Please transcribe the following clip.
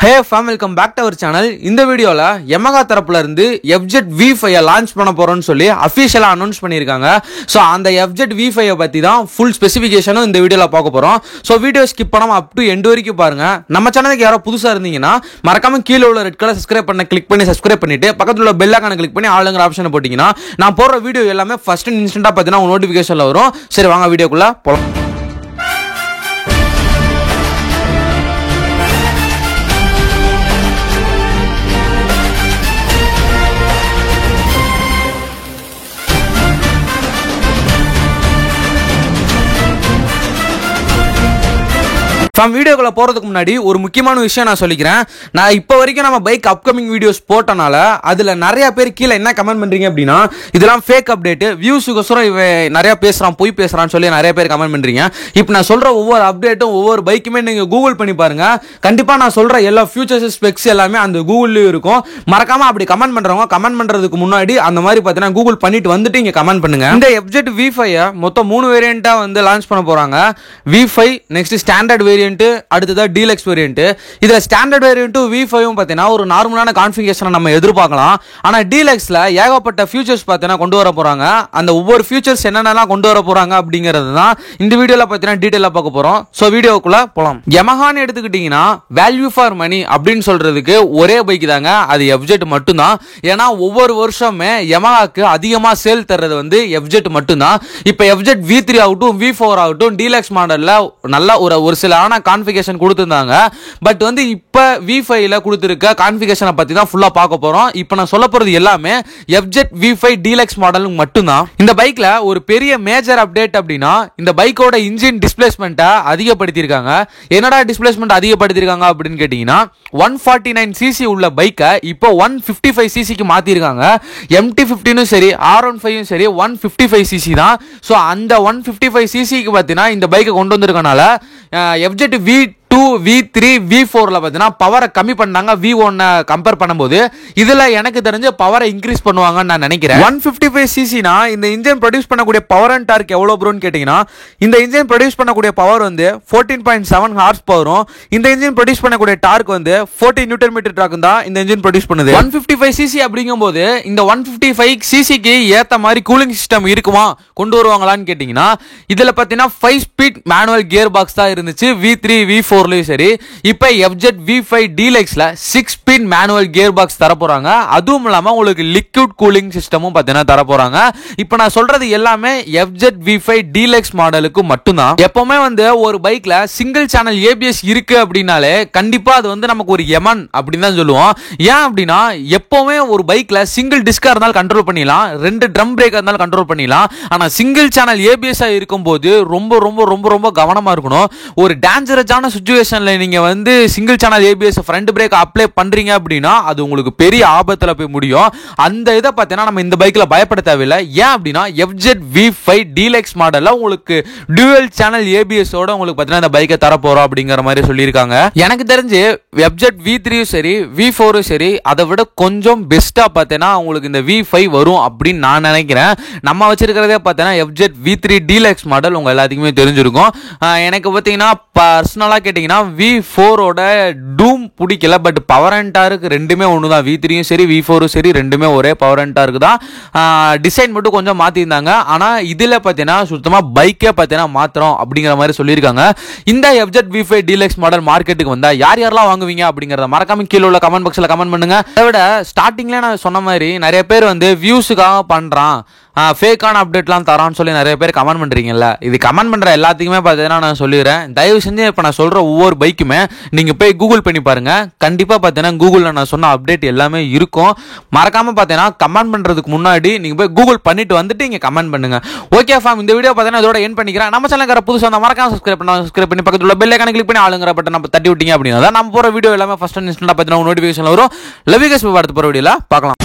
Hey fam, welcome back to our channel. In the video la Yamaha தரப்புல இருந்து FZ V5 launch பண்ண போறோம்னு சொல்லி அபிஷியலா அனௌன்ஸ் பண்ணிருக்காங்க. சோ அந்த FZ V5 பத்தி தான் full ஸ்பெசிஃபிகேஷனும் இந்த வீடியோல பார்க்க போறோம். சோ வீடியோ ஸ்கிப் பண்ணாம up to end வரைக்கும் பாருங்க. நம்ம சேனலுக்கு யாரோ புதுசா இருந்தீங்கன்னா மறக்காம கீழ உள்ள ரெட் கலர் சப்ஸ்கிரைப் பண்ண கிளிக் பண்ணி சப்ஸ்கிரைப் பண்ணிட்டு பக்கத்துல உள்ள பெல் ஐகானை கிளிக் பண்ணி ஆளுங்கற ஆப்ஷனை போடிங்கனா நான் போற வீடியோ எல்லாமே ஃபர்ஸ்ட் இன்ஸ்டன்ட்டா பார்த்தீனா உங்களுக்கு நோட்டிஃபிகேஷன்ல வரும். சரி வாங்க வீடியோக்குள்ள போலாம். வீடியோக்குள்ள போறதுக்கு முன்னாடி ஒரு முக்கியமான விஷயம் நான் சொல்லிக்கிறேன். நான் இப்போ வரைக்கும் நம்ம பைக் அப்கமிங் வீடியோஸ் போட்டனால அதுல நிறைய பேர் கீழே என்ன கமெண்ட் பண்றீங்க அப்படின்னா இதெல்லாம் ஃபேக் அப்டேட் வியூஸுக்கோசரம் இவன் நிறைய பேசுறான் போய் பேசுறான்னு சொல்லி நிறைய பேர் கமெண்ட் பண்றீங்க. இப்போ நான் சொல்ற ஒவ்வொரு அப்டேட்டும் ஒவ்வொரு பைக்குமே நீங்க கூகுள் பண்ணி பாருங்க. கண்டிப்பா நான் சொல்ற எல்லா ஃபியூச்சர்ஸ் ஸ்பெக்ஸ் எல்லாமே அந்த கூகுள்லயும் இருக்கும். மறக்காம அப்படி கமெண்ட் பண்றவங்க கமெண்ட் பண்றதுக்கு முன்னாடி அந்த மாதிரி பார்த்தீங்கன்னா கூகுள் பண்ணிட்டு வந்துட்டு இங்க கமெண்ட் பண்ணுங்க. இந்த FZ V5 மொத்தம் 3 வேரியண்டா வந்து லான்ச் பண்ண போறாங்க. V5 நெக்ஸ்ட் ஸ்டாண்டர்ட் வேரியன்ட் அடுத்ததா டீலக்ஸ் வேரியன்ட். இதுல ஸ்டாண்டர்ட் வேரியன்ட் V5 பார்த்தீங்கன்னா ஒரு நார்மலான கான்ஃபிகரேஷனை நம்ம எதிர்பார்க்கலாம். ஆனா டீலக்ஸ்ல ஏகப்பட்ட ஃபியூச்சர்ஸ் பார்த்தீங்கன்னா கொண்டு வர போறாங்க. அந்த ஒவ்வொரு ஃபியூச்சர்ஸ் என்னென்னலாம் கொண்டு வர போறாங்க அப்படிங்கிறது தான் இந்த வீடியோல பார்த்தீங்கன்னா டீடைலா பார்க்க போறோம். சோ வீடியோக்குள்ள போலாம். யமஹான்னு எடுத்துக்கிட்டீங்கன்னா வேல்யூ ஃபார் மணி அப்படின்னு சொல்றதுக்கு ஒரே பைக் தாங்க, அது FZ மட்டும்தான். ஏன்னா ஒவ்வொரு வருஷமே யமஹாக்கு அதிகமா சேல் தர்றது வந்து FZ மட்டும்தான். இப்போ FZ V3 ஆகட்டும் V4 ஆகட்டும் டீலக்ஸ் மாடல்ல நல்ல ஒரு சில கான்ஃபிகரேஷன் கொடுத்திருந்தாங்க. பட் வந்து இப்ப V5 ல கொடுத்திருக்க கான்ஃபிகரேஷனை பத்தி தான் ஃபுல்லா பார்க்க போறோம். இப்போ நான் சொல்ல போறது எல்லாமே FZ V5 டீலக்ஸ் மாடலுக்கு மட்டும்தான். இந்த பைக்ல ஒரு பெரிய மேஜர் அப்டேட் அப்படின்னா இந்த பைக்கோட இன்ஜின் டிஸ்பிளேஸ்மெண்ட்டை அதிகப்படுத்தியிருக்காங்க. என்னடா டிஸ்பிளேஸ்மெண்ட் அதிகப்படுத்தியிருக்காங்க அப்படின்னு கேட்டீங்கன்னா 149 cc உள்ள பைக்கை இப்போ 155 cc மாத்திருக்காங்க. MT-15 சரி R15 சரி 155 cc தான். சோ அந்த 155 cc க்கு பாத்தீங்கன்னா இந்த பைக்கை கொண்டு வந்திருக்கனால FZ V2 V3 V4 ல பாத்தீங்கன்னா பவரை கம்மி பண்ணாங்க V1 கம்பேர் பண்ணும்போது. இதுல எனக்கு தெரிஞ்ச பவரை இன்க்ரீஸ் பண்ணுவாங்கன்னு நான் நினைக்கிறேன். 155 cc னா இந்த இன்ஜின் ப்ரொடியூஸ் பண்ணக்கூடிய பவர் அண்ட் டார்க் எவ்வளவு ப்ரோன்னு கேட்டீங்கன்னா இந்த இன்ஜின் ப்ரொடியூஸ் பண்ணக்கூடிய பவர் வந்து 14.7 ஹார்ஸ் பவரும் இந்த இன்ஜின் ப்ரொடியூஸ் பண்ணக்கூடிய டார்க் வந்து 40 நியூட்டன் மீட்டர் டார்க் தான் இந்த இன்ஜின் ப்ரொடியூஸ் பண்ணுது. 155 cc அப்படிங்கும்போது இந்த 155 cc க்கு ஏத்த மாதிரி கூலிங் சிஸ்டம் இருக்குமா கொண்டு வருவாங்களான்னு கேட்டீங்கன்னா இதுல பாத்தீங்கன்னா 5 ஸ்பீட் மேனுவல் கியர் பாக்ஸ் தான் இருந்துச்சு V3 V4 லயும் சரி. இப்போ FZ V5 டீலக்ஸ்ல 6 speed manual gear box தர போறாங்க. அதுவும் இல்லாம உங்களுக்கு லிக்விட் கூலிங் சிஸ்டமும் பாத்தீங்கன்னா தர போறாங்க. இப்போ நான் சொல்றது எல்லாமே FZ V5 டீலக்ஸ் மாடலுக்கு மட்டும்தான். எப்பவுமே வந்து ஒரு பைக்ல சிங்கிள் சேனல் ABS இருக்கு அப்படின்னாலே கண்டிப்பா அது வந்து நமக்கு ஒரு எமன் அப்படின்னு தான் சொல்லுவோம். ஏன் அப்படின்னா எப்பவுமே ஒரு பைக்ல சிங்கிள் டிஸ்கா இருந்தாலும் கண்ட்ரோல் பண்ணிடலாம், 2 ட்ரம் பிரேக் இருந்தாலும் கண்ட்ரோல் பண்ணிடலாம். ஆனா சிங்கிள் சேனல் ABS இருக்கும்போது ரொம்ப ரொம்ப ரொம்ப ரொம்ப கவனமா இருக்கணும். ஒரு டேஞ்சரஸான சிச்சுவேஷன்ல நீங்க வந்து single channel ABS front break apply பண்றீங்க அப்படின்னா அது உங்களுக்கு பெரிய ஆபத்துல போய் முடியும். அந்த இதை பார்த்தீங்கன்னா நம்ம இந்த பைக்ல பயப்பட தேவையில்லை. ஏன் அப்படின்னா FZ V5 டீலக்ஸ் மாடல்ல உங்களுக்கு டுவல் சேனல் ABS ஓட உங்களுக்கு பார்த்தீங்கன்னா இந்த பைக்கை தர போறோம் அப்படிங்கிற மாதிரி சொல்லியிருக்காங்க. எனக்கு தெரிஞ்சு FZ V3 சரி V4 சரி அதை விட கொஞ்சம் பெஸ்டா பார்த்தீங்கன்னா உங்களுக்கு இந்த V5 வரும் அப்படின்னு நான் நினைக்கிறேன். நம்ம வச்சிருக்கிறதே பார்த்தீங்கன்னா FZ V3 டீலக்ஸ் மாடல் உங்க எல்லாத்துக்குமே தெரிஞ்சிருக்கும். எனக்கு பார்த்தீங்கன்னா பர்சனலா கேட்டீங்கன்னா V4 ஓட டூம் பிடிக்கல. பட் பவர் அண்ட் டார்க் ரெண்டுமே ஒண்ணுதான். V3 சரி V4 சரி ரெண்டுமே ஒரே பவர் அண்ட் டார்க் தான். டிசைன் மட்டும் கொஞ்சம் மாத்திருந்தாங்க. ஆனா இதுல பாத்தீங்கன்னா சுத்தமா பைக்கே பாத்தீங்கன்னா மாத்திரம் அப்படிங்கிற மாதிரி சொல்லியிருக்காங்க. இந்த FZ V5 டீலக்ஸ் மாடல் மார்க்கெட்டுக்கு வந்தா யார் யாரெல்லாம் வாங்குவீங்க அப்படிங்கறத மறக்காம கீழே உள்ள கமெண்ட் பாக்ஸ்ல கமெண்ட் பண்ணுங்க. அதை விட ஸ்டார்டிங்ல நான் சொன்ன மாதிரி நிறைய பேர் வந்து வியூஸுக்காக பண்றான் ஃபேக்கான அப்டேட்லாம் தரான்னு சொல்லி நிறைய பேர் கமெண்ட் பண்றீங்கல்ல. இது கமெண்ட் பண்ற எல்லாத்துக்குமே பார்த்தீங்கன்னா நான் சொல்லிடுறேன், தயவு செஞ்சு இப்போ நான் சொல்ற ஒவ்வொரு பைக்குமே நீங்க போய் கூகுள் பண்ணி பாருங்க. கண்டிப்பா பார்த்தீங்கன்னா கூகுள்ல நான் சொன்ன அப்டேட் எல்லாமே இருக்கும். மறக்காம பார்த்தீங்கன்னா கமெண்ட் பண்றதுக்கு முன்னாடி நீங்க போய் கூகுள் பண்ணிட்டு வந்துட்டு இங்க கமெண்ட் பண்ணுங்க. ஓகே ஃபார்ம், இந்த வீடியோ பார்த்தீங்கன்னா இதோட எண்ட் பண்ணிக்கிறேன். நம்ம சேனலுக்கு புதுசா வந்தா மறக்காம சப்ஸ்கிரைப் பண்ணி பக்கத்துல உள்ள பெல் ஐகானை கிளிக் பண்ணி ஆளுங்கிற பட்டன் நம்ம தட்டி விட்டீங்க அப்படின்னா நம்ம போற வீடியோ எல்லாமே ஃபர்ஸ்ட் இன்ஸ்டன்ட்டா பார்த்தீங்கன்னா நோட்டிஃபிகேஷன் வரும். லவ் யூ கைஸ், அடுத்த போற வீடியோல பார்க்கலாம்.